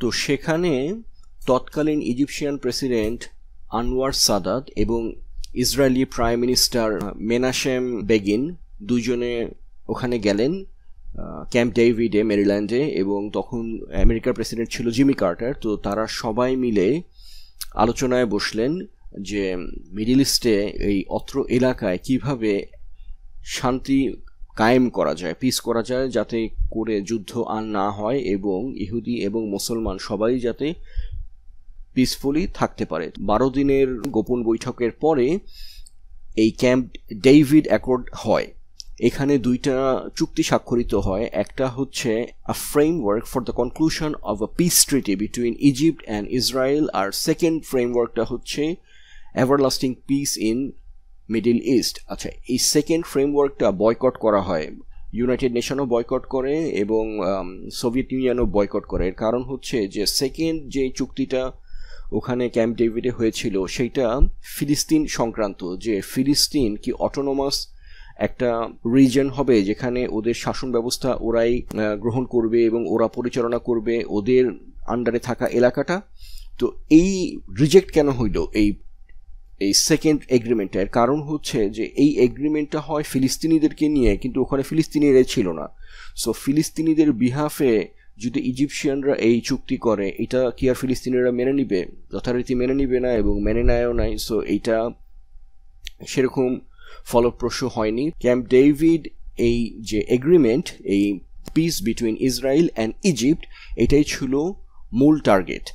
তো সেখানে তৎকালীন ইজিপশিয়ান প্রেসিডেন্ট আনওয়ার সাদাত এবং ইসরায়েলি প্রাইম মিনিস্টার মেনাশেম বেগিন দুজনে ওখানে গেলেন ক্যাম্প ডেভিডে, মেরিল্যান্ডে, এবং তখন আমেরিকার প্রেসিডেন্ট ছিল জিমি কার্টার। তো তারা সবাই মিলে আলোচনায় বসলেন যে মিডল ইস্টে এই অত্র এলাকায় কিভাবে শান্তি কায়েম করা যায়, পিস করা যায়, যাতে করে যুদ্ধ আর না হয় এবং ইহুদি এবং মুসলমান সবাই যাতে পিসফুলি থাকতে পারে। 12 দিনের গোপন বৈঠকের পরে এই ক্যাম্প ডেভিড অ্যাকর্ড হয়। এখানে দুইটা চুক্তি স্বাক্ষরিত হয়। একটা হচ্ছে a framework for the conclusion of a peace treaty between Egypt and Israel, আর সেকেন্ড ফ্রেমওয়ার্কটা হচ্ছে everlasting peace in Middle East. আচ্ছা, এই সেকেন্ড ফ্রেমওয়ার্কটা বয়কট করা হয়, ইউনাইটেড নেশনও বয়কট করে এবং সোভিয়েত ইউনিয়নও বয়কট করে। এর কারণ হচ্ছে যে সেকেন্ড যে চুক্তিটা ওখানে ক্যাম্প ডেভিডে হয়েছিল সেইটা ফিলিস্তিন সংক্রান্ত, যে ফিলিস্তিন কি অটোনোমাস একটা রিজন হবে যেখানে ওদের শাসন ব্যবস্থা ওরাই গ্রহণ করবে এবং ওরা পরিচালনা করবে ওদের আন্ডারে থাকা এলাকাটা। তো এই রিজেক্ট কেন হইল এই সেকেন্ড এগ্রিমেন্টের কারণ হচ্ছে যে এই এগ্রিমেন্টটা হয় ফিলিস্তিনিদেরকে নিয়ে, কিন্তু ওখানে ফিলিস্তিনিরা ছিল না। সো ফিলিস্তিনিদের বিহাফে যদি ইজিপশিয়ানরা এই চুক্তি করে, এটা কি আর ফিলিস্তিনিরা মেনে নিবে? যথারীতি মেনে নিবে না এবং মেনে নেয়ও নাই। সো এইটা সেরকম ফলপ্রসূ হয়নি। ক্যাম্প ডেভিড এই যে এগ্রিমেন্ট, এই piece between Israel and Egypt, এটাই ছিল মূল টার্গেট।